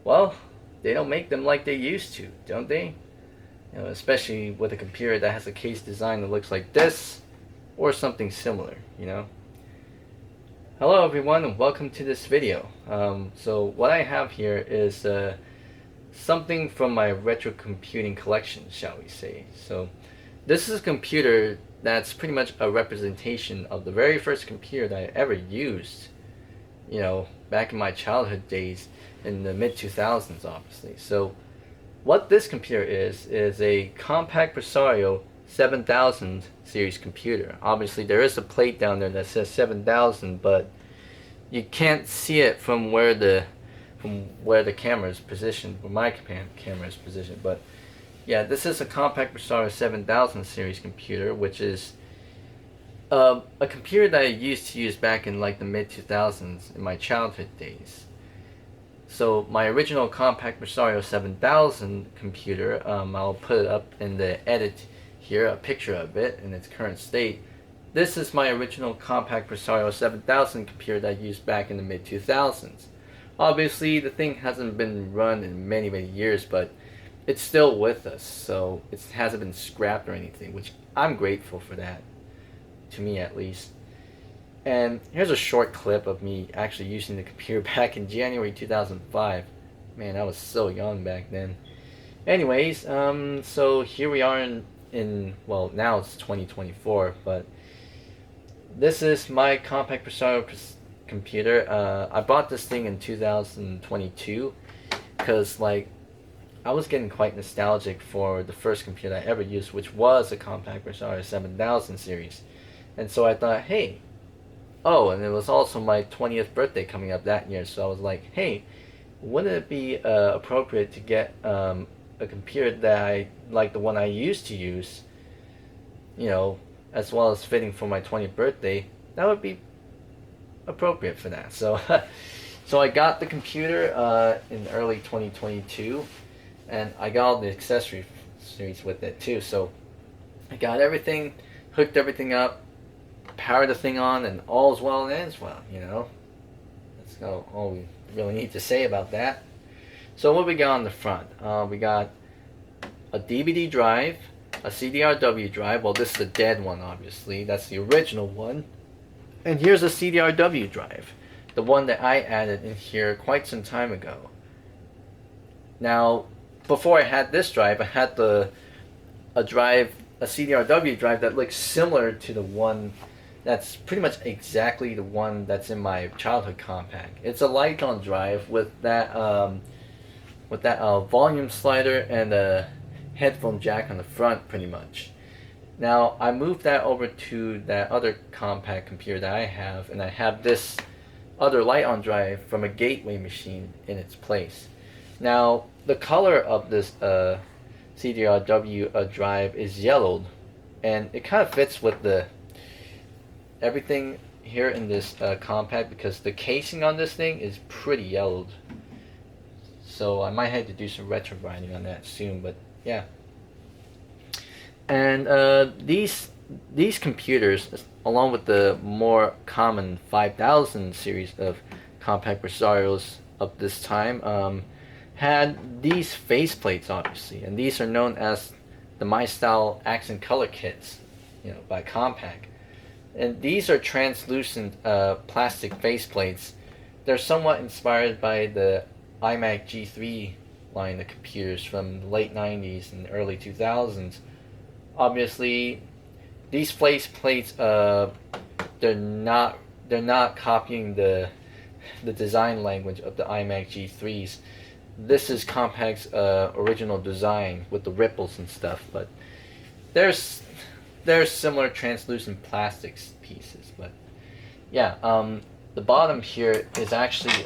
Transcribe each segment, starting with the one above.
Well, they don't make them like they used to, don't they? Especially with a computer that has a case design that looks like this or something similar, Hello everyone and welcome to this video. So what I have here is something from my retrocomputing collection, shall we say. So this is a computer that's pretty much a representation of the very first computer that I ever used, back in my childhood days in the mid-2000s, obviously. So what this computer is a Compaq Presario 7000 series computer. Obviously there is a plate down there that says 7000, but you can't see it from where the camera is positioned, where my camera is positioned. But yeah, this is a Compaq Presario 7000 series computer, which is a computer that I used to use back in like the mid-2000s in my childhood days. So my original Compaq Presario 7000 computer, I'll put it up in the edit here, a picture of it in its current state. This is my original Compaq Presario 7000 computer that I used back in the mid-2000s. Obviously, the thing hasn't been run in many years, but it's still with us, so it hasn't been scrapped or anything, which I'm grateful for that, to me at least. And here's a short clip of me actually using the computer back in January 2005. Man, I was so young back then. Anyways, so here we are well, now it's 2024, but this is my Compaq Presario computer. I bought this thing in 2022 because I was getting quite nostalgic for the first computer I ever used, which was a Compaq Presario 7000 series. And so I thought, hey, and it was also my 20th birthday coming up that year, so I was like, hey, wouldn't it be appropriate to get a computer that I like the one I used to use, as well as fitting for my 20th birthday? That would be appropriate for that. So so I got the computer in early 2022, and I got all the accessories with it too. So I got everything, hooked everything up, power the thing on, and all's well and ends well, That's all we really need to say about that. So what we got on the front? We got a DVD drive, a CDRW drive. Well, this is the dead one, obviously. That's the original one. And here's a CDRW drive, the one that I added in here quite some time ago. Now, before I had this drive, I had a CDRW drive that looks similar to the one that's pretty much exactly the one that's in my childhood Compaq. It's a Lighton drive with that volume slider and a headphone jack on the front, pretty much. Now I moved that over to that other Compaq computer that I have, and I have this other Lighton drive from a Gateway machine in its place. Now the color of this CDRW drive is yellowed, and it kind of fits with everything here in this Compaq, because the casing on this thing is pretty yellowed. So I might have to do some retro grinding on that soon, but yeah. And these computers, along with the more common 5000 series of Compaq Presarios of this time, had these faceplates, obviously, and these are known as the My Style Accent Color Kits, by Compaq. And these are translucent plastic faceplates. They're somewhat inspired by the iMac G3 line of computers from the late 90s and early 2000s. Obviously, these faceplates, they're not copying the design language of the iMac G3s. This is Compaq's original design with the ripples and stuff, but there's similar translucent plastics pieces. But yeah, the bottom here is actually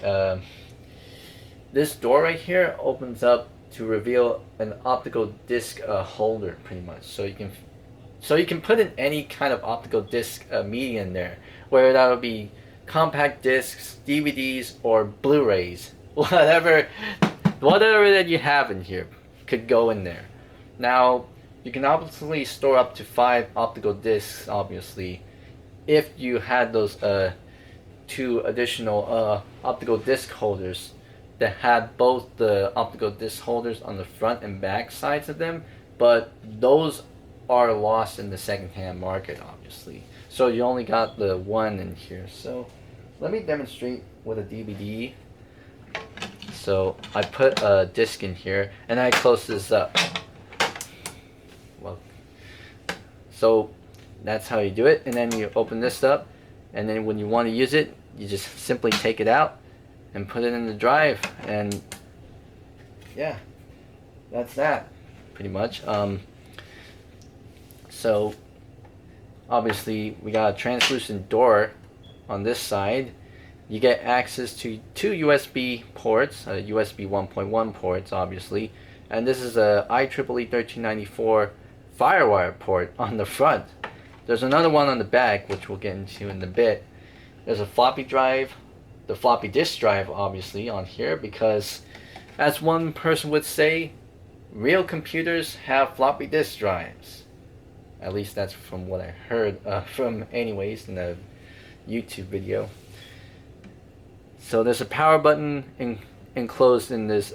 this door right here opens up to reveal an optical disc holder, pretty much. So you can put in any kind of optical disc media in there, whether that would be compact discs, DVDs, or Blu-rays. Whatever that you have in here could go in there. Now, you can obviously store up to 5 optical discs, obviously, if you had those 2 additional optical disc holders that had both the optical disc holders on the front and back sides of them, but those are lost in the secondhand market, obviously. So you only got the one in here. So let me demonstrate with a DVD. So I put a disc in here and I close this up. Well, so that's how you do it. And then you open this up, and then when you want to use it, you just simply take it out and put it in the drive, and yeah, that's that pretty much. So obviously we got a translucent door on this side. You get access to two USB ports, USB 1.1 ports obviously, and this is a IEEE 1394 Firewire port on the front. There's another one on the back, which we'll get into in a bit. There's a floppy drive, the floppy disk drive obviously on here, because as one person would say, real computers have floppy disk drives. At least that's from what I heard from anyways in the YouTube video. So there's a power button enclosed in this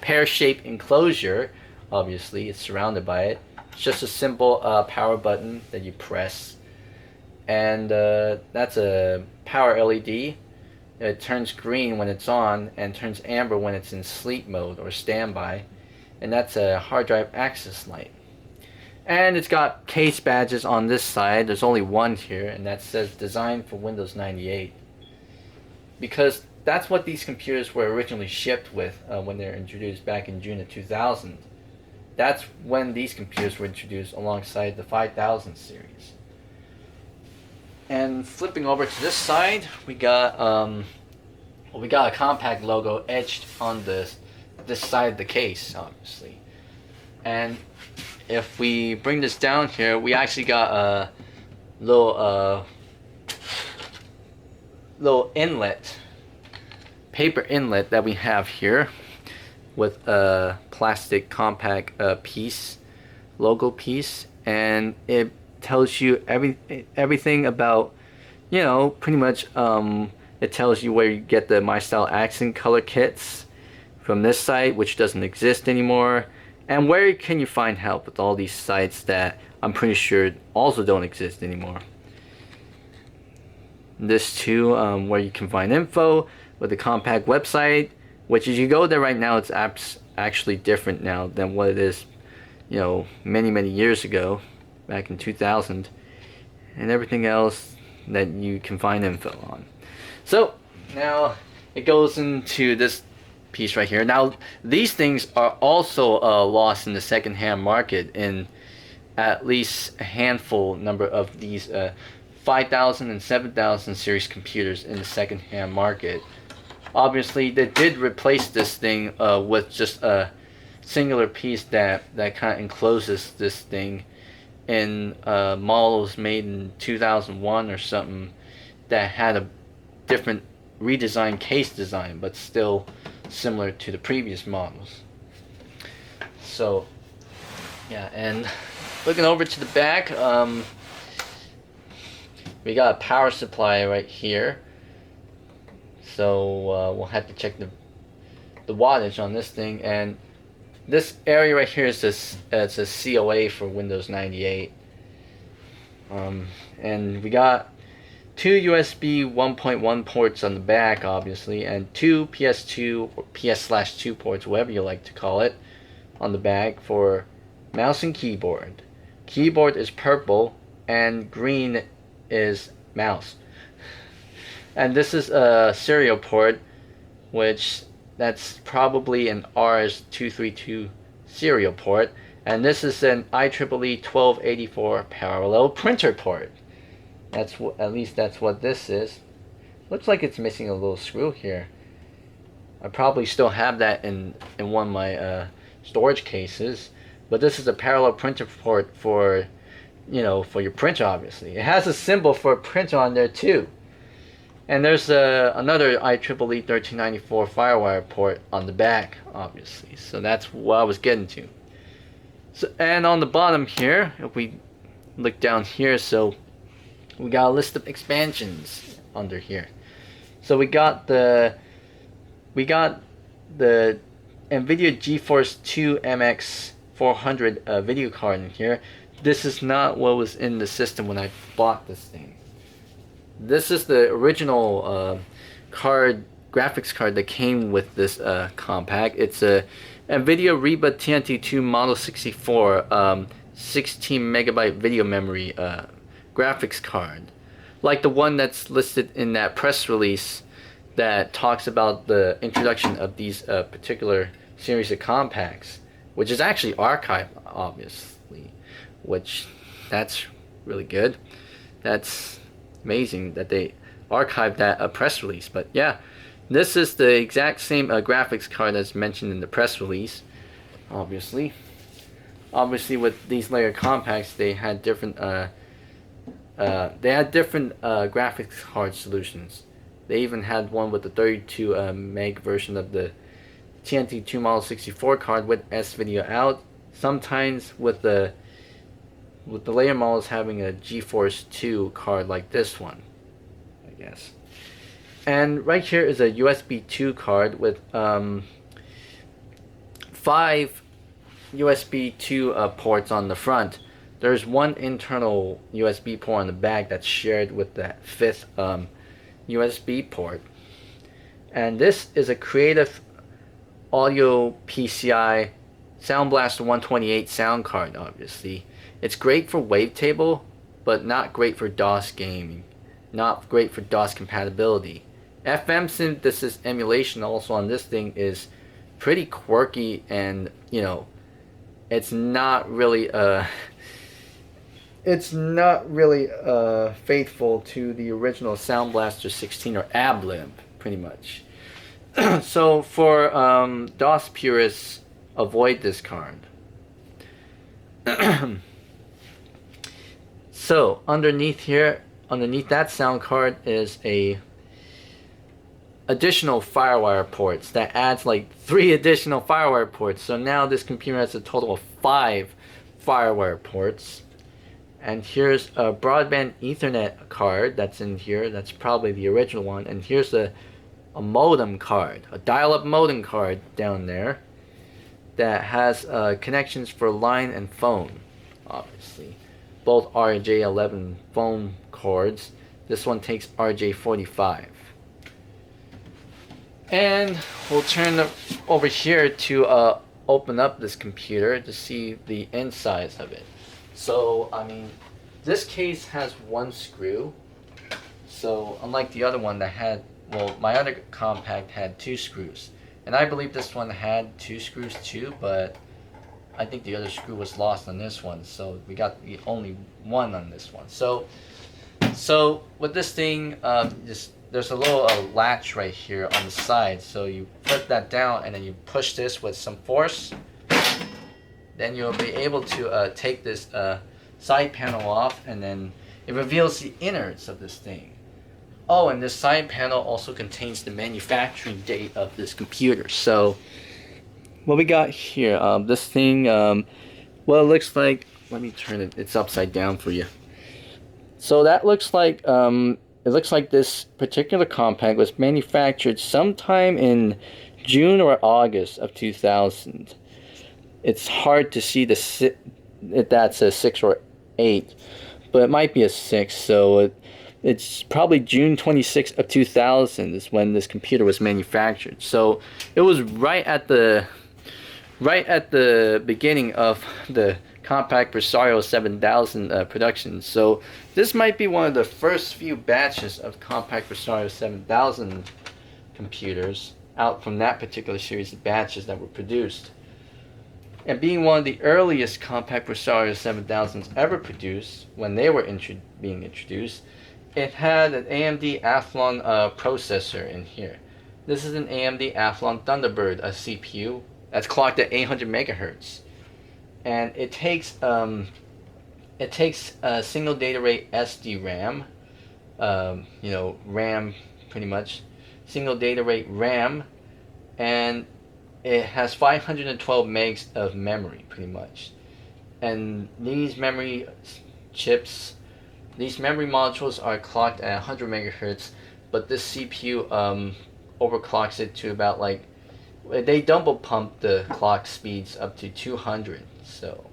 pear-shaped enclosure. Obviously it's surrounded by it. It's just a simple power button that you press, and that's a power LED. It turns green when it's on and turns amber when it's in sleep mode or standby, and that's a hard drive access light. And it's got case badges on this side. There's only one here, and that says designed for Windows 98, because that's what these computers were originally shipped with when they were introduced back in June of 2000. That's when these computers were introduced alongside the 5000 series. And flipping over to this side, we got a Compaq logo etched on this side of the case, obviously. And if we bring this down here, we actually got a little inlet, paper inlet that we have here, with a plastic Compaq logo piece, and it tells you everything about, you know, pretty much. It tells you where you get the My Style accent color kits from this site, which doesn't exist anymore, and where can you find help with all these sites that I'm pretty sure also don't exist anymore. This too, where you can find info with the Compaq website, which as you go there right now, it's actually different now than what it is, you know, many years ago, back in 2000, and everything else that you can find info on. So now it goes into this piece right here. Now these things are also lost in the second-hand market in at least a handful number of these 5000 and 7000 series computers in the second-hand market. Obviously they did replace this thing with just a singular piece that kind of encloses this thing in models made in 2001 or something, that had a different redesigned case design, but still similar to the previous models. So yeah, and looking over to the back, we got a power supply right here. So we'll have to check the wattage on this thing, and this area right here is it's a COA for Windows 98. And we got two USB 1.1 ports on the back, obviously, and two PS2 or PS/2 ports, whatever you like to call it, on the back for mouse and keyboard. Keyboard is purple and green is mouse. And this is a serial port, which that's probably an RS-232 serial port, and this is an IEEE 1284 parallel printer port. That's at least that's what this is. Looks like it's missing a little screw here. I probably still have that in one of my storage cases, but this is a parallel printer port for, you know, for your printer. Obviously it has a symbol for a printer on there too. And there's another IEEE 1394 Firewire port on the back, obviously. So that's what I was getting to. So, and on the bottom here, if we look down here, so we got a list of expansions under here. So we got the we got the NVIDIA GeForce 2 MX 400 video card in here. This is not what was in the system when I bought this thing. This is the original graphics card that came with this Compaq. It's a NVIDIA Reba TNT2 Model 64 16 megabyte video memory graphics card, like the one that's listed in that press release that talks about the introduction of these particular series of Compaqs, which is actually archived, obviously, which that's really good. That's amazing that they archived that press release. But yeah, this is the exact same graphics card as mentioned in the press release. Obviously with these layer Compaqs, they had different graphics card solutions. They even had one with the 32 meg version of the TNT2 Model 64 card with S-Video out. Sometimes with the layer models having a GeForce 2 card like this one, I guess. And right here is a USB 2 card with 5 USB 2 ports on the front. There's one internal USB port on the back that's shared with the 5th USB port. And this is a Creative Audio PCI Sound Blaster 128 sound card, obviously. It's great for wavetable, but not great for DOS gaming. Not great for DOS compatibility. FM synthesis emulation also on this thing is pretty quirky, and you know, it's not really faithful to the original Sound Blaster 16 or ABLIB, pretty much. So for DOS purists, avoid this card. So underneath that sound card is a additional FireWire ports that adds like 3 additional FireWire ports. So now this computer has a total of 5 FireWire ports. And here's a broadband Ethernet card that's in here. That's probably the original one. And here's a modem card, a dial-up modem card down there that has connections for line and phone, obviously. Both RJ11 phone cords. This one takes RJ45. And we'll turn over here to open up this computer to see the insides of it. So, I mean, this case has 1 screw. So, unlike the other one that had, well, my other Compaq had 2 screws. And I believe this one had 2 screws too, but I think the other screw was lost on this one. So, we got the only one on this one. So with this thing, there's a little latch right here on the side. So you put that down and then you push this with some force. Then you'll be able to take this side panel off, and then it reveals the innards of this thing. Oh, and this side panel also contains the manufacturing date of this computer. So what we got here, this thing, well, it looks like, let me turn it, it's upside down for you. So that looks like, it looks like this particular Compaq was manufactured sometime in June or August of 2000. It's hard to see if that's a 6 or 8, but it might be a 6. So it's probably June 26th of 2000 is when this computer was manufactured. So it was right at the beginning of the Compaq Presario 7000 production. So this might be one of the first few batches of Compaq Presario 7000 computers out from that particular series of batches that were produced. And being one of the earliest Compaq Presario 7000s ever produced, when they were being introduced, it had an AMD Athlon processor in here. This is an AMD Athlon Thunderbird CPU that's clocked at 800 megahertz. And it takes a single data rate SDRAM, you know, RAM pretty much, single data rate RAM, and it has 512 megs of memory pretty much. And these memory chips, these memory modules are clocked at 100 megahertz, but this CPU overclocks it to about like, they double pump the clock speeds up to 200. So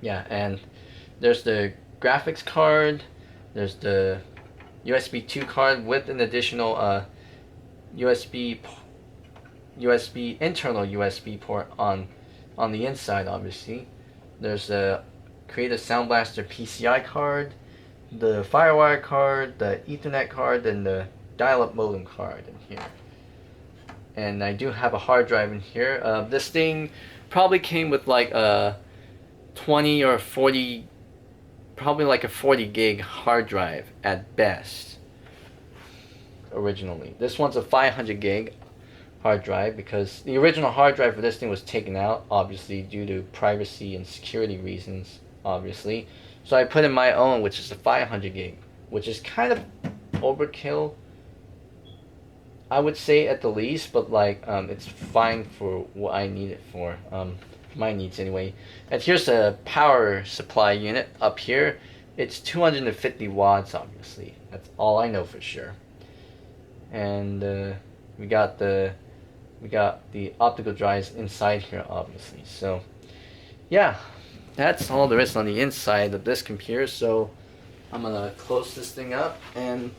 yeah, and there's the graphics card, there's the USB 2 card with an additional USB internal USB port on the inside. Obviously, there's a Creative Sound Blaster PCI card, the FireWire card, the Ethernet card, and the dial-up modem card in here. And I do have a hard drive in here. This thing probably came with like a 20 or 40, probably like a 40 gig hard drive at best originally. This one's a 500 gig hard drive because the original hard drive for this thing was taken out, obviously due to privacy and security reasons, obviously. So I put in my own, which is a 500 gig, which is kind of overkill, I would say, at the least, but like it's fine for what I need it for, my needs anyway. And here's a power supply unit up here. It's 250 watts, obviously. That's all I know for sure. And we got the optical drives inside here, obviously. So yeah, that's all there is on the inside of this computer. So I'm gonna close this thing up and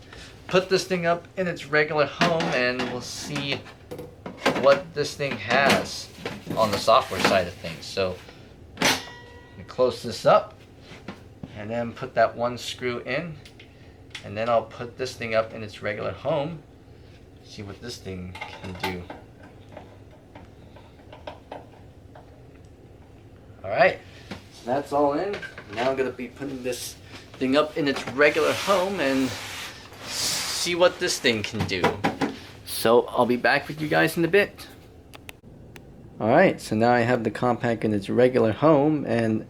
put this thing up in its regular home, and we'll see what this thing has on the software side of things. So close this up and then put that one screw in, and then I'll put this thing up in its regular home, see what this thing can do. Alright, so that's all in. Now I'm going to be putting this thing up in its regular home and see what this thing can do. So I'll be back with you guys in a bit. Alright, so now I have the Compaq in its regular home, and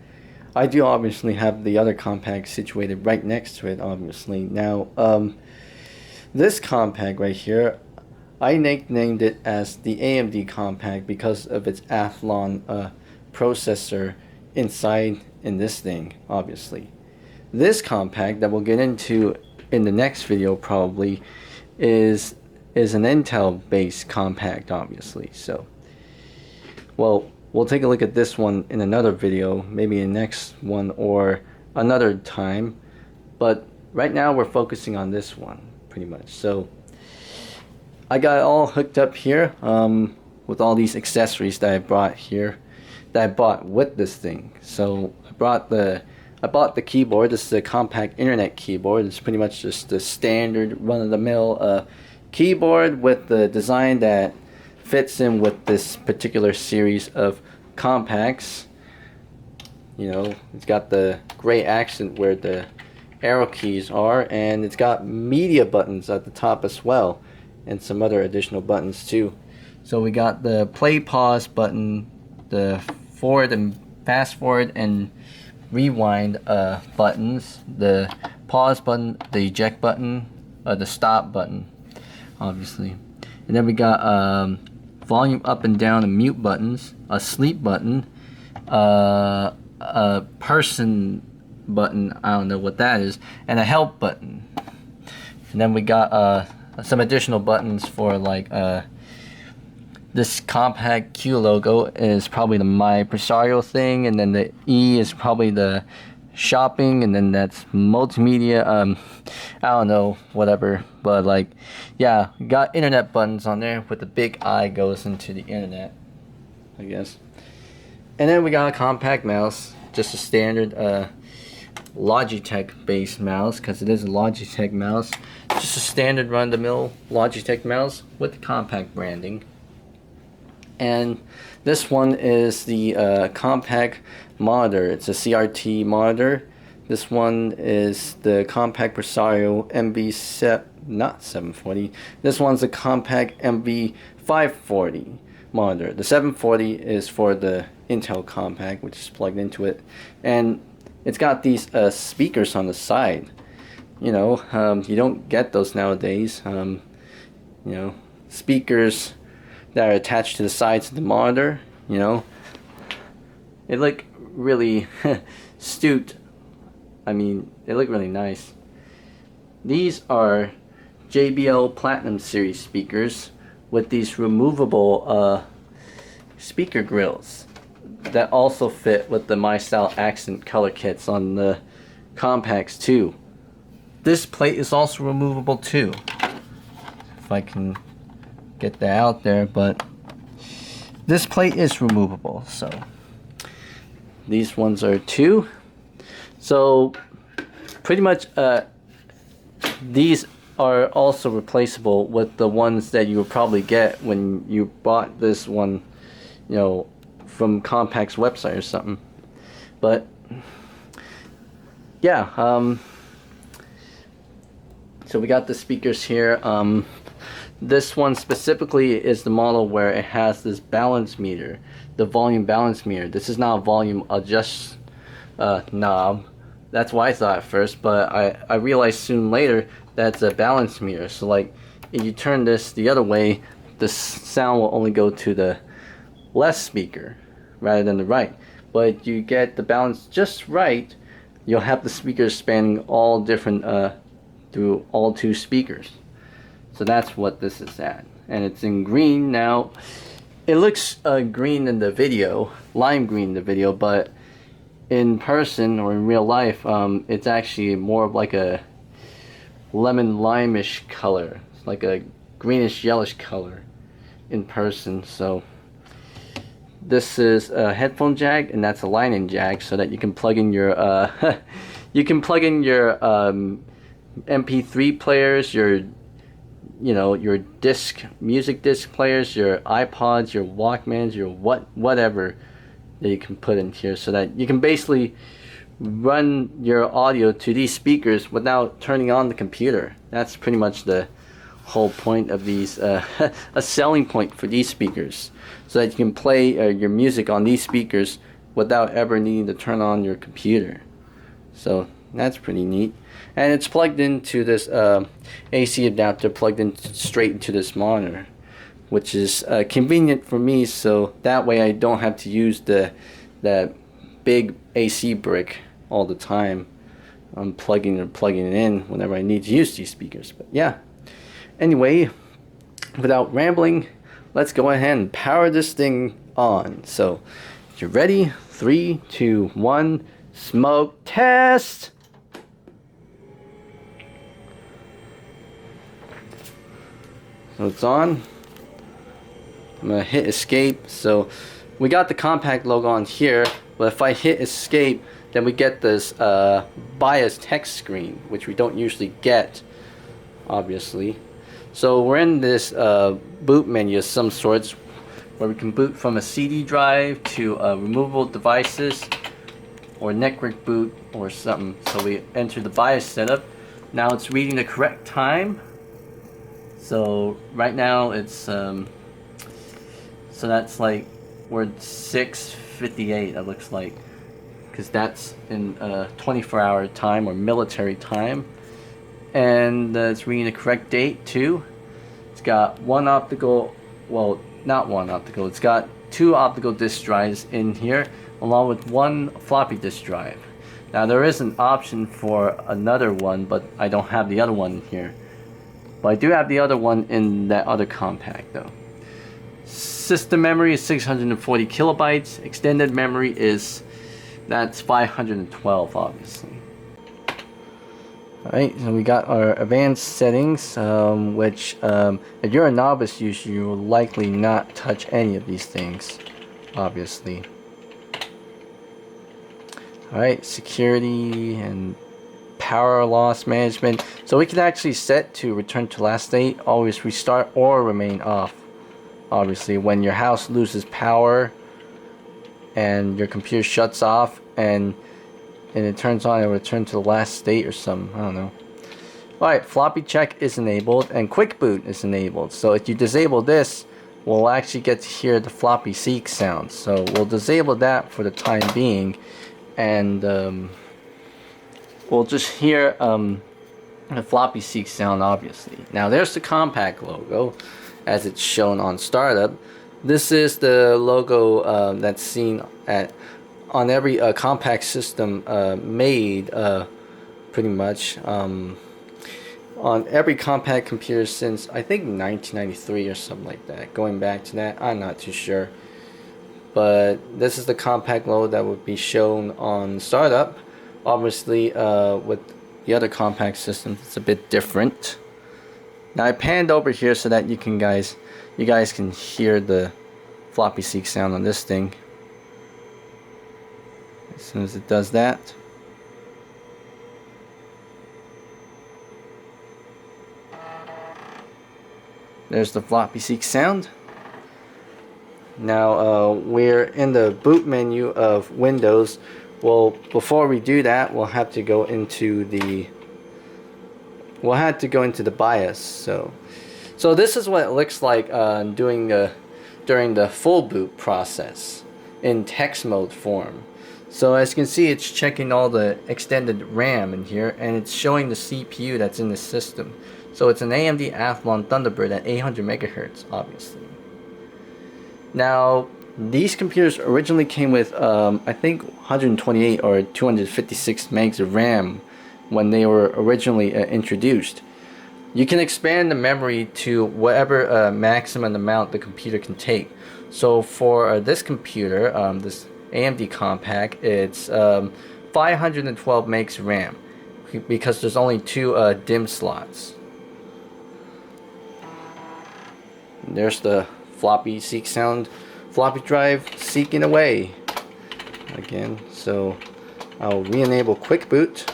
I do obviously have the other Compaq situated right next to it, obviously. Now, this Compaq right here, I nicknamed it as the AMD Compaq because of its Athlon processor inside in this thing, obviously. This Compaq that we'll get into in the next video probably is an Intel based Compaq, obviously. So, well, we'll take a look at this one in another video, maybe in the next one or another time, but right now we're focusing on this one pretty much. So I got it all hooked up here with all these accessories that I brought here, that I bought with this thing. So I bought the keyboard. This is a Compaq Internet keyboard. It's pretty much just the standard run-of-the-mill keyboard with the design that fits in with this particular series of Compaqs. You know, it's got the gray accent where the arrow keys are, and it's got media buttons at the top as well, and some other additional buttons too. So we got the play pause button, the forward and fast forward and rewind buttons, the pause button, the eject button, the stop button, obviously. And then we got volume up and down and mute buttons, a sleep button, a person button, I don't know what that is, and a help button. And then we got some additional buttons for like this Compaq Q logo is probably the My Presario thing, and then the E is probably the shopping, and then that's multimedia. I don't know, whatever, but like, yeah, got internet buttons on there with the big I goes into the internet, I guess. And then we got a Compaq mouse, just a standard Logitech based mouse, because it is a Logitech mouse, just a standard run-of-the-mill Logitech mouse with the Compaq branding. And this one is the Compaq monitor. It's a CRT monitor. This one is the Compaq Presario not 740. This one's a Compaq MV540 monitor. The 740 is for the Intel Compaq, which is plugged into it, and it's got these speakers on the side. You know, you don't get those nowadays. You know, speakers that are attached to the sides of the monitor. You know, they look really astute. I mean, they look really nice. These are JBL Platinum Series speakers with these removable speaker grills that also fit with the My Style accent color kits on the Compaqs too. This plate is also removable too, if I can get that out there, but this plate is removable. So these ones are too. So pretty much these are also replaceable with the ones that you would probably get when you bought this one, you know, from Compaq's website or something. But yeah, so we got the speakers here. This one specifically is the model where it has this balance meter, the volume balance meter. This is not a volume adjust knob. That's what I thought at first, but I realized soon later that's a balance meter. So like if you turn this the other way, the sound will only go to the left speaker rather than the right. But if you get the balance just right, you'll have the speakers spanning all different through all two speakers. So that's what this is at, and it's in green. Now it looks green in the video, lime green in the video, but in person or in real life, it's actually more of like a lemon limeish color. It's like a greenish yellowish color in person. So this is a headphone jack, and that's a line-in jack, so that you can plug in your you can plug in your MP3 players, your your music disc players, your iPods, your Walkmans, your whatever that you can put in here, so that you can basically run your audio to these speakers without turning on the computer. That's pretty much the whole point of these, a selling point for these speakers, so that you can play your music on these speakers without ever needing to turn on your computer. So that's pretty neat. And it's plugged into this AC adapter, plugged in straight into this monitor, which is convenient for me, so that way I don't have to use that big AC brick all the time. I'm plugging it in whenever I need to use these speakers. But yeah, anyway, without rambling, let's go ahead and power this thing on. So if you're ready, 3, 2, 1, smoke test. So it's on. I'm gonna hit escape. So we got the Compaq logo on here, but if I hit escape, then we get this bias text screen, which we don't usually get, obviously. So we're in this boot menu of some sorts, where we can boot from a CD drive to removable devices, or network boot or something. So we enter the BIOS setup. Now it's reading the correct time. So right now it's so that's like we're 6:58. It looks like, because that's in 24-hour time or military time, and it's reading the correct date too. It's got one optical, well, not one optical. It's got 2 optical disk drives in here, along with 1 floppy disk drive. Now there is an option for another one, but I don't have the other one here. But I do have the other one in that other Compaq though. System memory is 640 kilobytes. Extended memory is, that's 512 obviously. Alright, so we got our advanced settings, which if you're a novice user, you will likely not touch any of these things, obviously. Alright, security and power loss management. So we can actually set to return to last state, always restart, or remain off. Obviously, when your house loses power and your computer shuts off and it turns on, it will return to the last state or something. I don't know. Alright, floppy check is enabled and quick boot is enabled. So if you disable this, we'll actually get to hear the floppy seek sound. So we'll disable that for the time being, and we'll just hear the floppy seek sound, obviously. Now there's the Compaq logo as it's shown on startup. This is the logo that's seen on every Compaq system made, pretty much. on every Compaq computer since I think 1993 or something like that. Going back to that, I'm not too sure. But this is the Compaq logo that would be shown on startup. Obviously, with the other Compaq systems, it's a bit different. Now I panned over here so that you guys can hear the floppy seek sound on this thing. As soon as it does that. There's the floppy seek sound. Now we're in the boot menu of Windows. Well, before we do that, we'll have to go into the BIOS. So this is what it looks like during the full boot process in text mode form. So as you can see, it's checking all the extended RAM in here, and it's showing the CPU that's in the system. So it's an AMD Athlon Thunderbird at 800 megahertz, obviously. Now, these computers originally came with, I think, 128 or 256 megs of RAM when they were originally introduced. You can expand the memory to whatever maximum amount the computer can take. So for this computer, this AMD Compaq, it's 512 megs RAM because there's only 2 DIMM slots. There's the floppy seek sound, floppy drive seeking away again. So I'll re-enable quick boot,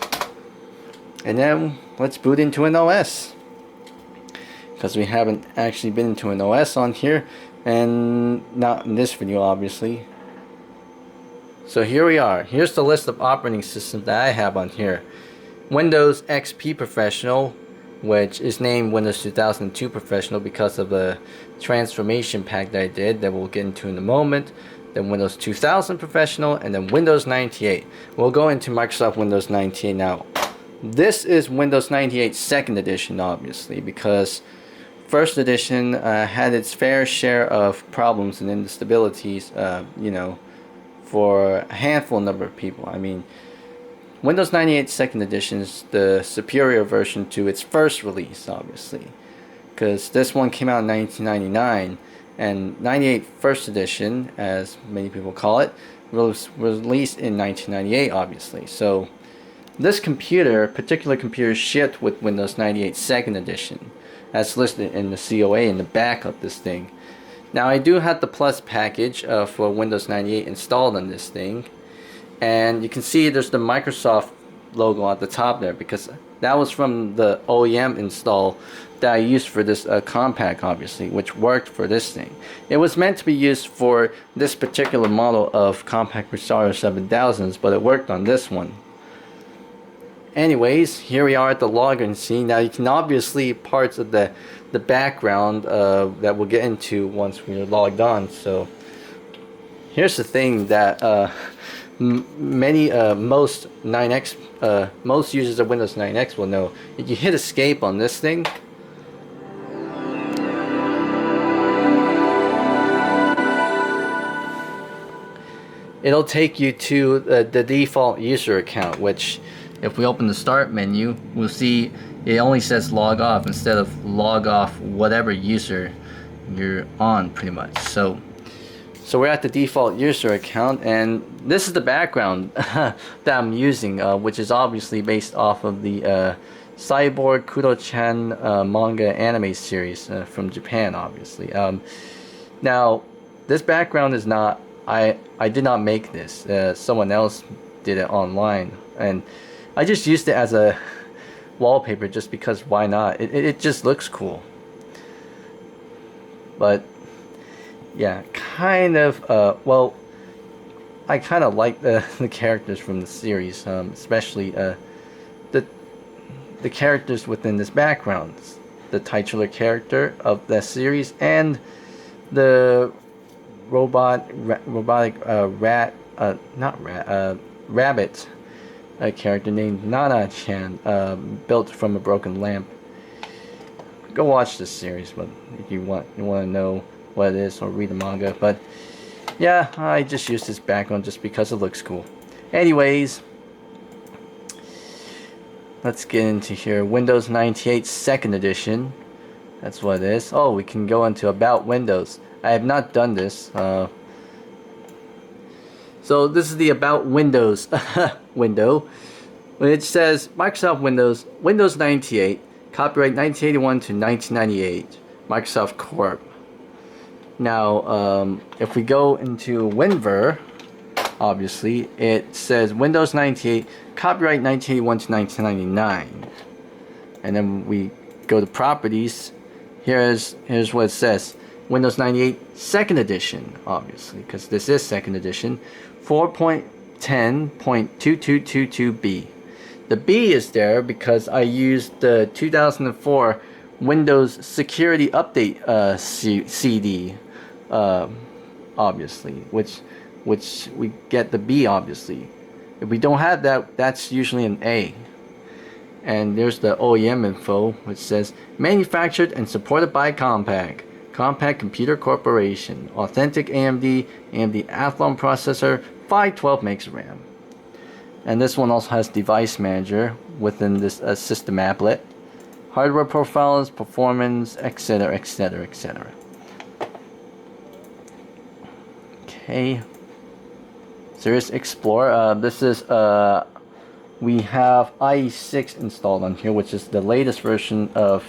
and then let's boot into an OS, because we haven't actually been into an OS on here, and not in this video obviously. So here we are. Here's the list of operating systems that I have on here. Windows XP Professional, which is named Windows 2002 Professional because of the transformation pack that I did that we'll get into in a moment. Then Windows 2000 Professional, and then Windows 98. We'll go into Microsoft Windows 98 now. This is Windows 98 2nd edition, obviously, because first edition had its fair share of problems and instabilities, you know, for a handful number of people. I mean, Windows 98 2nd edition is the superior version to its first release, obviously, because this one came out in 1999, and 98 first edition, as many people call it, was released in 1998, obviously. So this particular computer, shipped with Windows 98 2nd edition, as listed in the COA in the back of this thing. Now I do have the Plus package for Windows 98 installed on this thing, and you can see there's the Microsoft logo at the top there, because that was from the OEM install that I used for this Compaq, obviously, which worked for this thing. It was meant to be used for this particular model of Compaq Presario 7000s, but it worked on this one. Anyways, here we are at the login scene. Now you can obviously parts of the background that we'll get into once we're logged on. So here's the thing that most 9X most users of Windows 9X will know. If you hit escape on this thing, it'll take you to the default user account, which if we open the start menu, we'll see it only says log off instead of log off whatever user you're on, pretty much. So we're at the default user account, and this is the background that I'm using, which is obviously based off of the Cyborg Kudo-chan manga anime series from Japan, obviously. Now, this background is not, I did not make this. Someone else did it online, and I just used it as a wallpaper just because why not? It just looks cool. But yeah, kind of, well, I kind of like the characters from the series, especially the characters within this background. The titular character of the series, and the rabbit character named Nana-chan, built from a broken lamp. Go watch this series, but if you want to know what it is, or read the manga. But yeah, I just used this background just because it looks cool. Anyways, let's get into here. Windows 98 second edition. That's what it is. Oh, we can go into about Windows. I have not done this. So this is the about Windows window. It says Microsoft Windows 98, copyright 1981 to 1998, Microsoft Corp. Now, if we go into WinVer, obviously, it says Windows 98, copyright 1981 to 1999. And then we go to properties. Here's what it says. Windows 98 second edition, obviously, because this is second edition. 4.10.2222B. The B is there because I used the 2004 Windows Security Update CD, obviously, which we get the B, obviously. If we don't have that, that's usually an A. And there's the OEM info, which says manufactured and supported by Compaq Computer Corporation, authentic AMD Athlon processor, 512 megs of RAM. And this one also has device manager within this system applet, hardware profiles, performance, etc, etc, etc. Okay, Serious Explorer. This is we have IE6 installed on here, which is the latest version of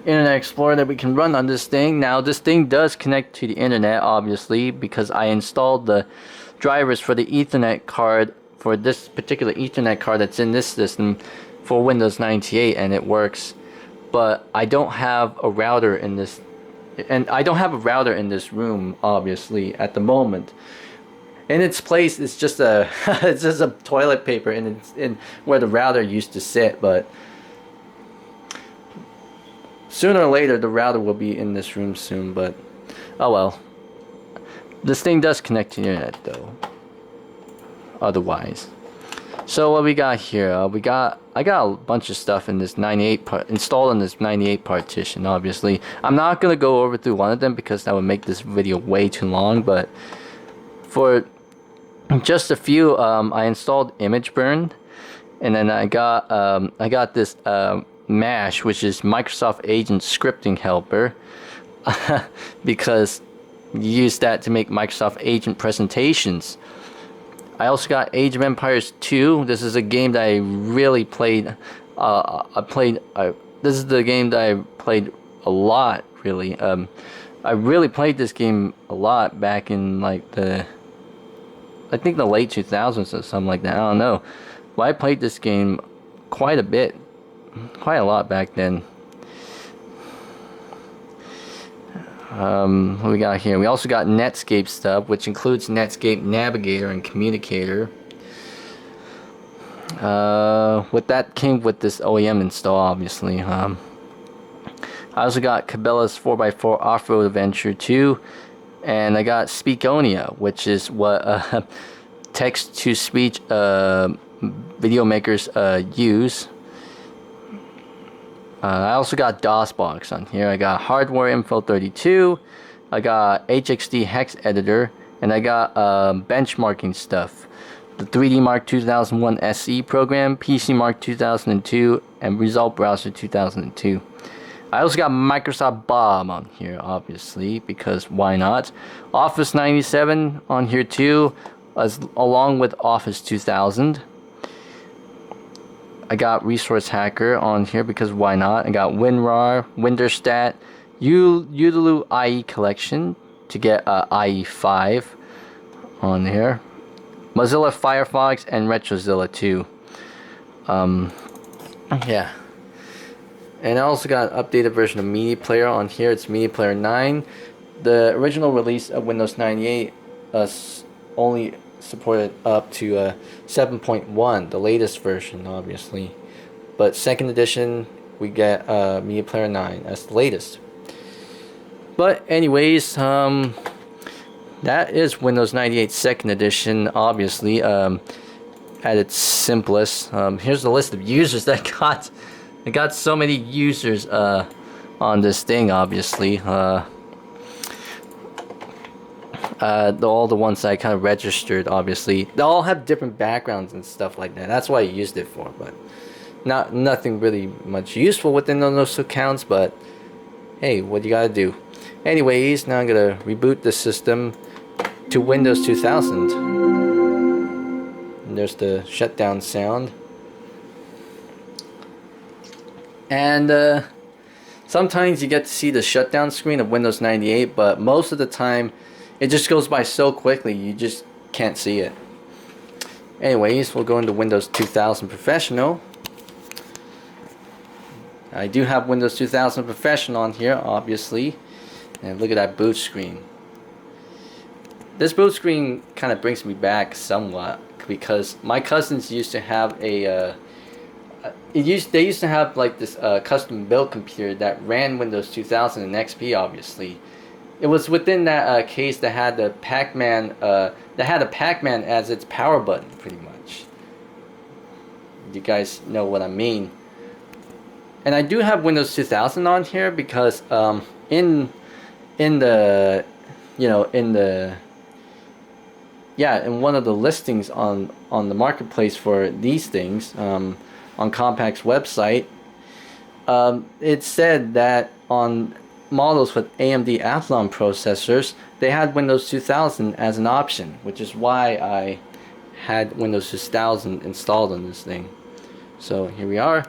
Internet Explorer that we can run on this thing. Now this thing does connect to the internet, obviously, because I installed the drivers for the Ethernet card, for this particular Ethernet card that's in this system for Windows 98, and it works. But I don't have a router in this, and I don't have a router in this room, obviously, at the moment. In its place, it's just a it's just a toilet paper in where the router used to sit. But sooner or later, the router will be in this room soon. But oh well. This thing does connect to the internet though. Otherwise, so what we got here? I got a bunch of stuff in this 98 installed in this 98 partition. Obviously, I'm not gonna go over through one of them because that would make this video way too long. But for just a few, I installed ImageBurn, and then I got this MASH, which is Microsoft Agent Scripting Helper, because you use that to make Microsoft Agent presentations. I also got Age of Empires 2. This is a game that I really played. This is the game that I played a lot, really. I really played this game a lot back in like I think the late 2000s or something like that. I don't know. But I played this game quite a bit, quite a lot back then. What we got here? We also got Netscape stuff, which includes Netscape Navigator and Communicator. With that came with this OEM install, obviously. I also got Cabela's 4x4 Off-Road Adventure 2, and I got Speakonia, which is what text-to-speech video makers use. I also got DOSBox on here. I got Hardware Info 32. I got HXD Hex Editor, and I got benchmarking stuff. The 3D Mark 2001 SE program, PC Mark 2002, and Result Browser 2002. I also got Microsoft Bob on here, obviously, because why not? Office 97 on here too, along with Office 2000. I got Resource Hacker on here because why not? I got WinRAR, Winterstat, Udaloo IE Collection to get IE5 on here. Mozilla Firefox and Retrozilla 2. Yeah. And I also got an updated version of Media Player on here. It's Media Player 9. The original release of Windows 98 only supported up to 7.1, the latest version, obviously. But second edition, we get Media Player 9 as the latest. But anyways, that is Windows 98 second edition, obviously, at its simplest. Here's the list of users that I got so many users on this thing, obviously. All the ones that I kind of registered, obviously, they all have different backgrounds and stuff like that. That's what I used it for. But nothing really much useful within those accounts, but hey, what you gotta do. Anyways, now I'm gonna reboot the system to Windows 2000. And there's the shutdown sound. And sometimes you get to see the shutdown screen of Windows 98, but most of the time it just goes by so quickly you just can't see it. Anyways, we'll go into Windows 2000 Professional. I do have Windows 2000 Professional on here, obviously. And look at that boot screen. This boot screen kind of brings me back somewhat, because my cousins used to have a they used to have like this custom built computer that ran Windows 2000 and XP. Obviously, it was within that case that had the Pac-Man as its power button, pretty much. You guys know what I mean. And I do have Windows 2000 on here because in one of the listings on the marketplace for these things, on Compaq's website, it said that on models with AMD Athlon processors, they had Windows 2000 as an option, which is why I had Windows 2000 installed on this thing. So here we are.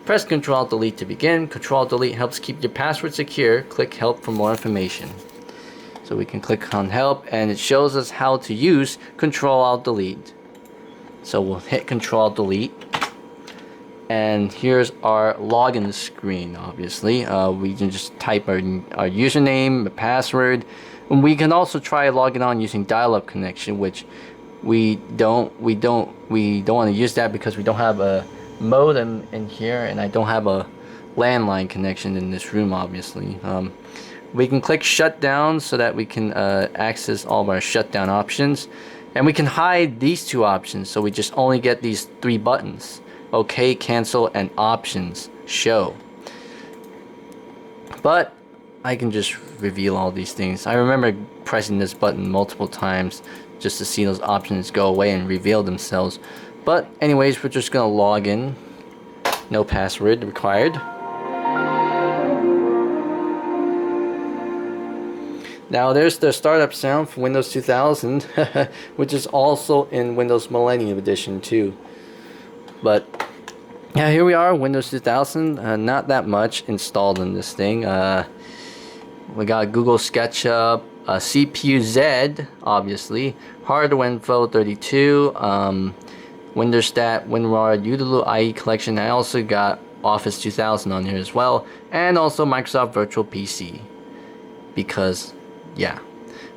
Press Ctrl-Delete to begin. Ctrl-Delete helps keep your password secure. Click Help for more information. So we can click on Help, and it shows us how to use Ctrl-Delete. So we'll hit Ctrl-Delete, and here's our login screen. Obviously, we can just type our username, the password, and we can also try logging on using dial-up connection, which we don't want to use that because we don't have a modem in here, and I don't have a landline connection in this room. Obviously, we can click shutdown so that we can access all of our shutdown options, and we can hide these two options, so we just only get these three buttons: OK, cancel, and options show. But I can just reveal all these things. I remember pressing this button multiple times just to see those options go away and reveal themselves. But anyways, we're just gonna log in. No password required. Now there's the startup sound for Windows 2000, which is also in Windows Millennium Edition too. But yeah, here we are, Windows 2000. Not that much installed in this thing. We got Google SketchUp, CPU Z, obviously, hardware info 32, WinDirStat, WinRAR, Udulu IE collection. I also got Office 2000 on here as well, and also Microsoft Virtual PC, because yeah,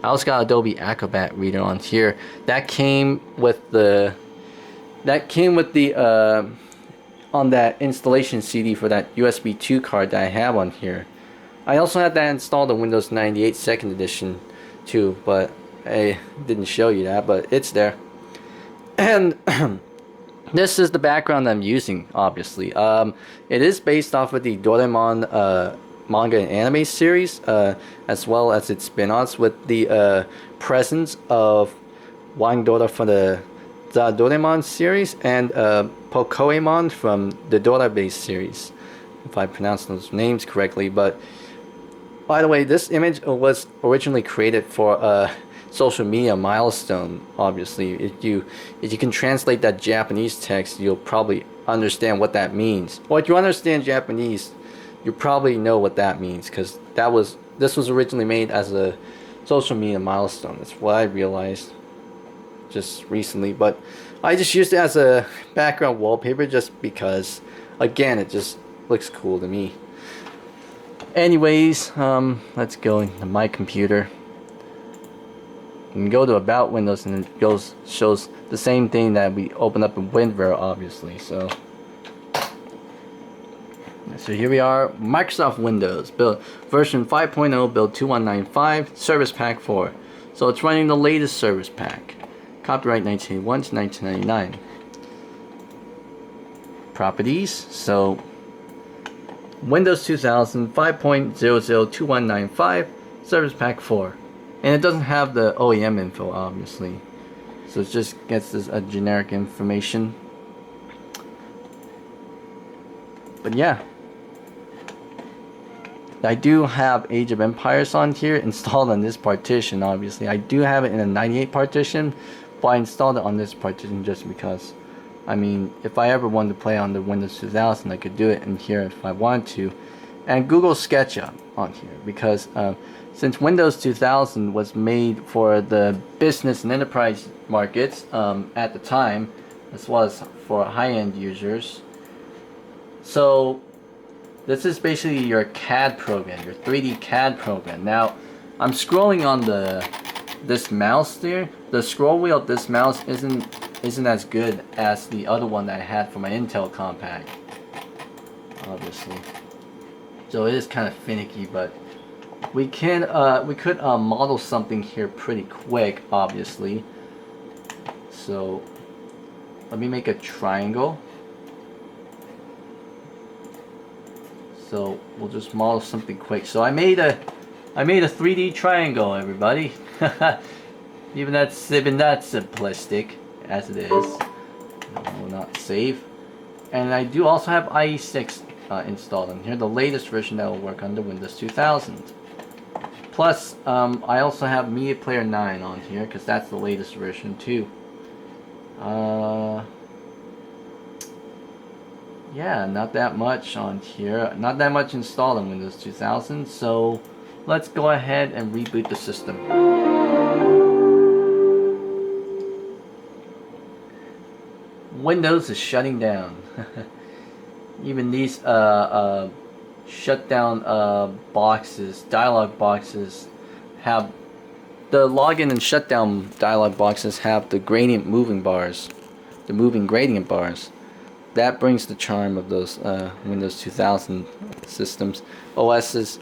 I also got Adobe Acrobat Reader on here. That came with the on that installation CD for that USB 2 card that I have on here. I also had that installed in Windows 98 2nd edition too, but I didn't show you that, but it's there. And this is the background I'm using, obviously. It is based off of the Doraemon manga and anime series, as well as its spin-offs, with the presence of Dora from the Doraemon series and Pokémon from the Dora-based series, if I pronounce those names correctly. But by the way, this image was originally created for a social media milestone. Obviously, if you can translate that Japanese text, you'll probably understand what that means. Or if you understand Japanese, you probably know what that means, because this was originally made as a social media milestone. That's what I realized just recently. But I just used it as a background wallpaper just because, again, it just looks cool to me. Anyways, let's go into my computer. You can go to About Windows, and it shows the same thing that we open up in WinRAR, obviously. So here we are, Microsoft Windows, build version 5.0, build 2195, Service Pack 4. So it's running the latest Service Pack. Copyright 1981 to 1999. Properties, so Windows 2000 5.002195, Service Pack 4. And it doesn't have the OEM info, obviously. So it just gets this generic information. But yeah, I do have Age of Empires on here installed on this partition. Obviously I do have it in a 98 partition, but I installed it on this partition just because, I mean, if I ever wanted to play on the Windows 2000, I could do it in here if I wanted to. And Google SketchUp on here because since Windows 2000 was made for the business and enterprise markets at the time, as well as for high-end users, so this is basically your CAD program, your 3D CAD program. Now, I'm scrolling on this mouse there. The scroll wheel of this mouse isn't as good as the other one that I had for my Intel Compaq, obviously. So it is kind of finicky, but we could model something here pretty quick, obviously. So let me make a triangle. So we'll just model something quick. So I made a 3D triangle, everybody. even that simplistic as it is. Will not save. And I do also have IE6 installed on here, the latest version that will work on the Windows 2000. Plus, I also have Media Player 9 on here because that's the latest version too. Yeah, not that much on here. Not that much installed on Windows 2000. So let's go ahead and reboot the system. Windows is shutting down. Even these shutdown boxes, dialog boxes, have the login and shutdown dialog boxes have the gradient moving bars, the moving gradient bars. That brings the charm of those Windows 2000 systems, OSs.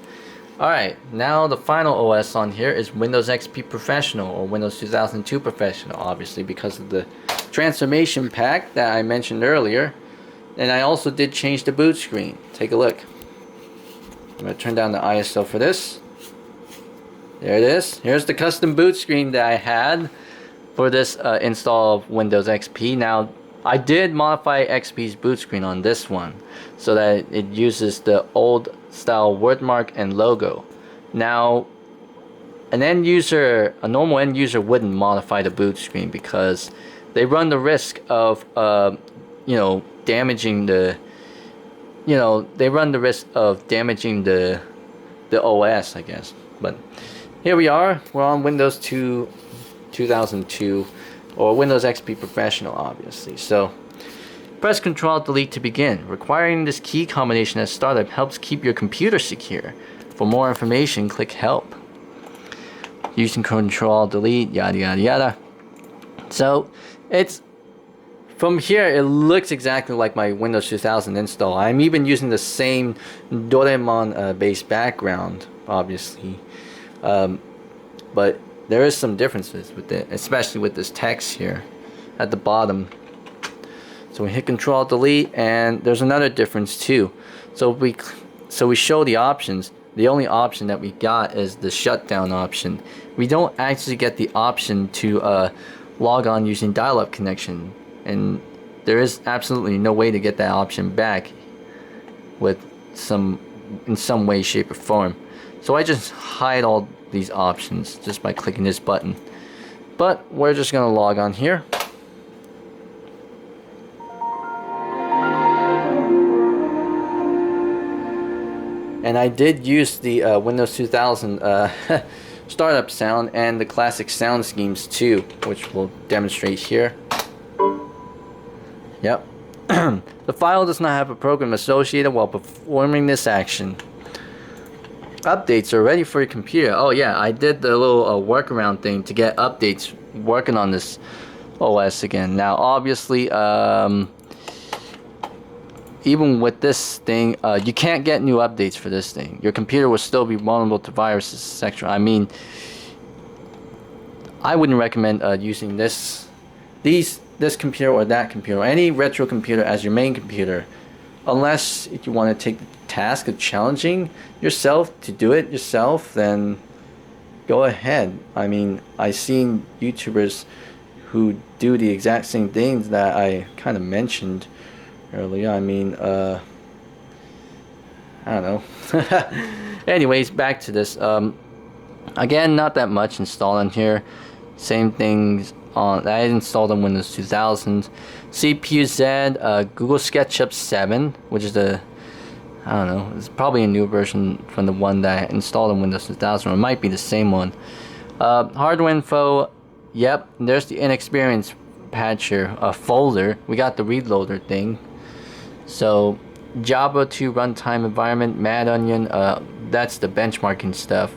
Alright, now the final OS on here is Windows XP Professional or Windows 2002 Professional, obviously because of the transformation pack that I mentioned earlier. And I also did change the boot screen. Take a look. I'm going to turn down the ISO for this. There it is. Here's the custom boot screen that I had for this install of Windows XP. Now, I did modify XP's boot screen on this one so that it uses the old style wordmark and logo. Now, a normal end user wouldn't modify the boot screen because they run the risk of damaging the OS, I guess. But here we are. We're on Windows 2002 or Windows XP Professional, obviously. So press Ctrl Delete to begin. Requiring this key combination at startup helps keep your computer secure. For more information, click Help. Using Ctrl Delete, yada yada yada. So it's from here, it looks exactly like my Windows 2000 install. I'm even using the same Doraemon based background, obviously, but there is some differences with it, especially with this text here at the bottom. So we hit Control Delete, and there's another difference too. So we show the options. The only option that we got is the shutdown option. We don't actually get the option to log on using dial-up connection, and there is absolutely no way to get that option back in some way, shape, or form. So I just hide all these options just by clicking this button. But we're just gonna log on here. And I did use the Windows 2000 startup sound and the classic sound schemes too, which we'll demonstrate here. Yep. The file does not have a program associated while performing this action. Updates are ready for your computer. Oh yeah, I did the little workaround thing to get updates working on this OS again. Now obviously, even with this thing, you can't get new updates for this thing. Your computer will still be vulnerable to viruses, etc. I mean, I wouldn't recommend using this computer or that computer, or any retro computer as your main computer, unless if you want to take the task of challenging yourself to do it yourself, then go ahead. I mean, I've seen YouTubers who do the exact same things that I kind of mentioned earlier. I mean, I don't know. Anyways, back to this. Again, not that much installed on here. Same things on. I installed on Windows 2000. CPU Z, Google SketchUp 7, which is the, I don't know, it's probably a new version from the one that I installed on Windows 2000, or it might be the same one. Hardware info, yep, there's the inexperienced patcher folder. We got the reloader thing. So Java 2 runtime environment, Mad Onion, that's the benchmarking stuff.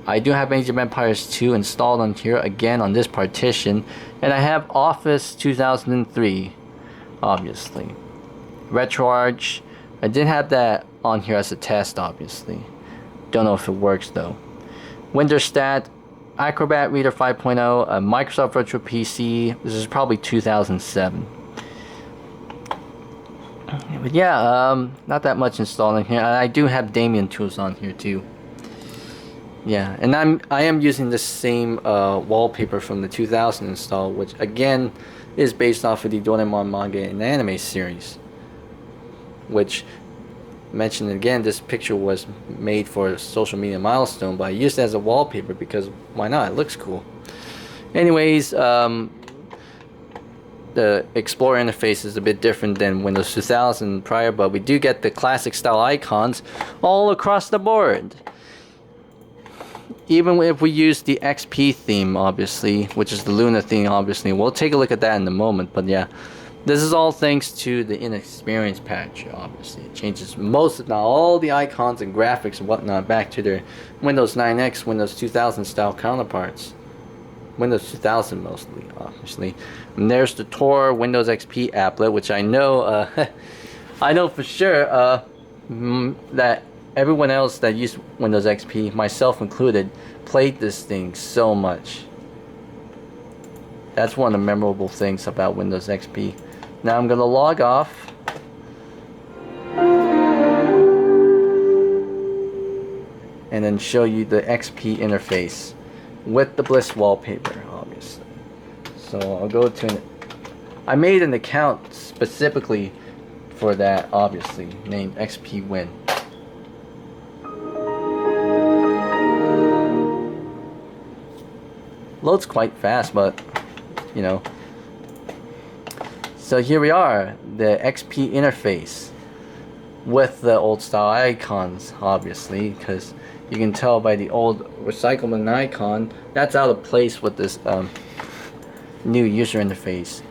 I do have Age of Empires 2 installed on here again on this partition, and I have Office 2003, obviously. RetroArch, I did have that on here as a test, obviously. Don't know if it works though. Windows Stat, Acrobat Reader 5.0, Microsoft Virtual PC. This is probably 2007. But yeah, not that much installed in here. And I do have Damien tools on here too. Yeah, and I am using the same wallpaper from the 2000 install, which again is based off of the Doraemon manga and anime series. Which, mentioned again, this picture was made for a social media milestone, but I used it as a wallpaper because why not? It looks cool. Anyways, the Explorer interface is a bit different than Windows 2000 prior, but we do get the classic style icons all across the board. Even if we use the XP theme, obviously, which is the Luna theme, obviously, we'll take a look at that in a moment. But yeah, this is all thanks to the inexperienced patch, obviously. It changes most, if not all, the icons and graphics and whatnot back to their Windows 9X, Windows 2000 style counterparts. Windows 2000 mostly, obviously. And there's the Tor Windows XP applet, which I know, I know for sure that everyone else that used Windows XP, myself included, played this thing so much. That's one of the memorable things about Windows XP. Now I'm going to log off. And then show you the XP interface with the Bliss wallpaper, obviously. So I'll go to I made an account specifically for that, obviously, named XP Win. Loads quite fast, but you know. So here we are, the XP interface with the old style icons, obviously, because you can tell by the old recyclement icon that's out of place with this new user interface.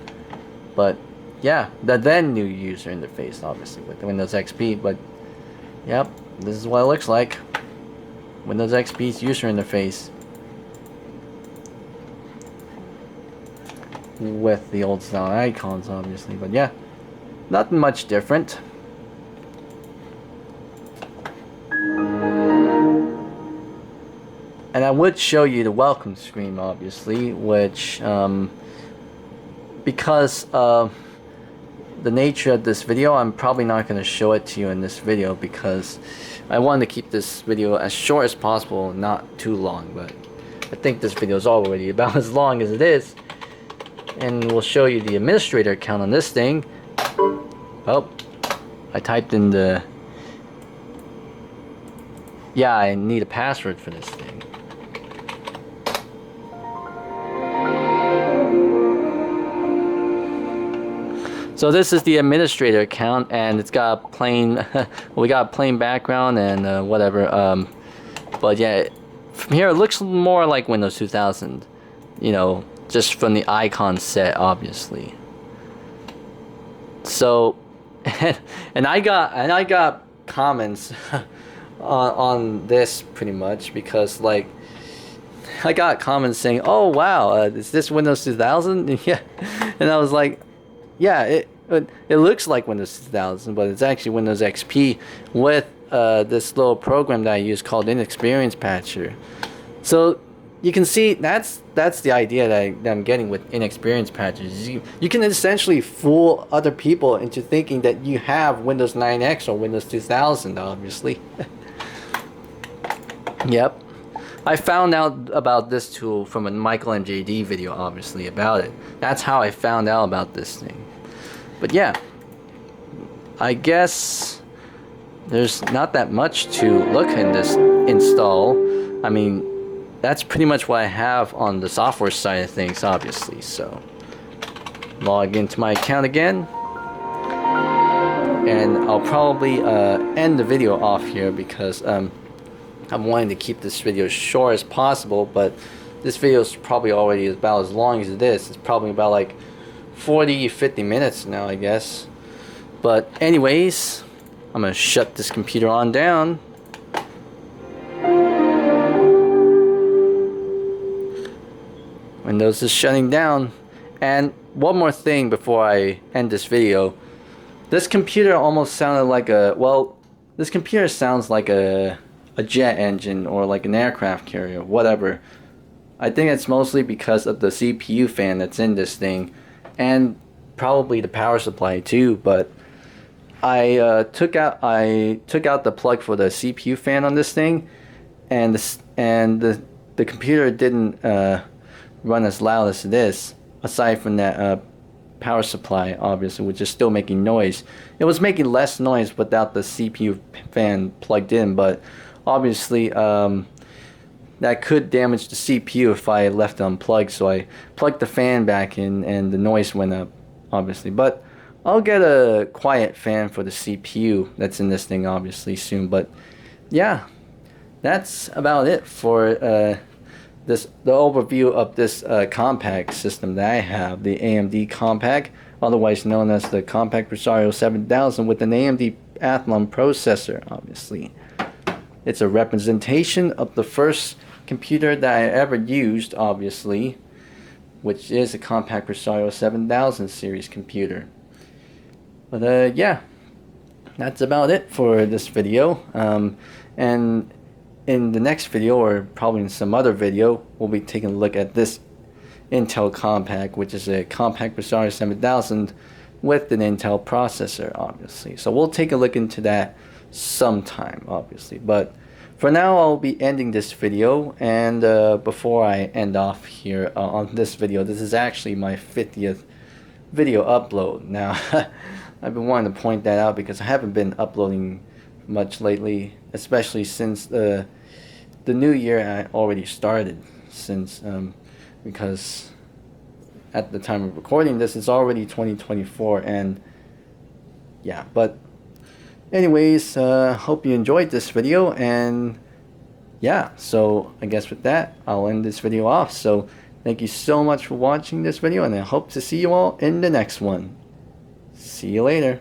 But yeah, the then new user interface, obviously, with the Windows XP. But yep, this is what it looks like. Windows XP's user interface with the old style icons, obviously. But yeah, nothing much different. And I would show you the welcome screen, obviously, which because of the nature of this video, I'm probably not going to show it to you in this video because I wanted to keep this video as short as possible, not too long. But I think this video is already about as long as it is. And we'll show you the administrator account on this thing. Oh, I typed in the... Yeah, I need a password for this thing. So this is the administrator account, and it's got a plain, we got a plain background and whatever. But yeah, from here it looks more like Windows 2000, you know, just from the icon set, obviously. So, and I got comments on this pretty much because like I got comments saying, "Oh wow, is this Windows 2000?" Yeah, and I was like, yeah, it looks like Windows 2000, but it's actually Windows XP with this little program that I use called Inexperienced Patcher. So you can see that's the idea that I'm getting with Inexperienced Patches. You can essentially fool other people into thinking that you have Windows 9X or Windows 2000, obviously. Yep. I found out about this tool from a Michael MJD video, obviously, about it. That's how I found out about this thing. But yeah, I guess there's not that much to look in this install. I mean, that's pretty much what I have on the software side of things, obviously. So log into my account again, and I'll probably end the video off here because I'm wanting to keep this video as short as possible, but this video is probably already about as long as it is. It's probably about like 40-50 minutes now, I guess. But anyways, I'm gonna shut this computer on down. Windows is shutting down. And one more thing before I end this video. This computer almost sounded like this computer sounds like a jet engine or like an aircraft carrier, whatever. I think it's mostly because of the CPU fan that's in this thing, and probably the power supply too. But I took out the plug for the CPU fan on this thing, and the computer didn't run as loud as it is. Aside from that power supply, obviously, which is still making noise. It was making less noise without the CPU fan plugged in, but obviously that could damage the CPU if I left it unplugged. So I plugged the fan back in and the noise went up, obviously. But I'll get a quiet fan for the CPU that's in this thing obviously soon. But yeah, that's about it for the overview of this Compaq system that I have, the AMD Compaq, otherwise known as the Compaq Presario 7000 with an AMD Athlon processor, obviously. It's a representation of the first computer that I ever used, obviously, which is a Compaq Presario 7000 series computer. But yeah, that's about it for this video. And in the next video, or probably in some other video, we'll be taking a look at this Intel Compaq, which is a Compaq Presario 7000 with an Intel processor, obviously. So we'll take a look into that sometime, obviously. But for now, I'll be ending this video. And before I end off here on this video, this is actually my 50th video upload. Now, I've been wanting to point that out because I haven't been uploading much lately, especially since the new year I already started, since because at the time of recording this it's already 2024. And yeah, but anyways, hope you enjoyed this video, and yeah, so I guess with that I'll end this video off. So thank you so much for watching this video, and I hope to see you all in the next one. See you later.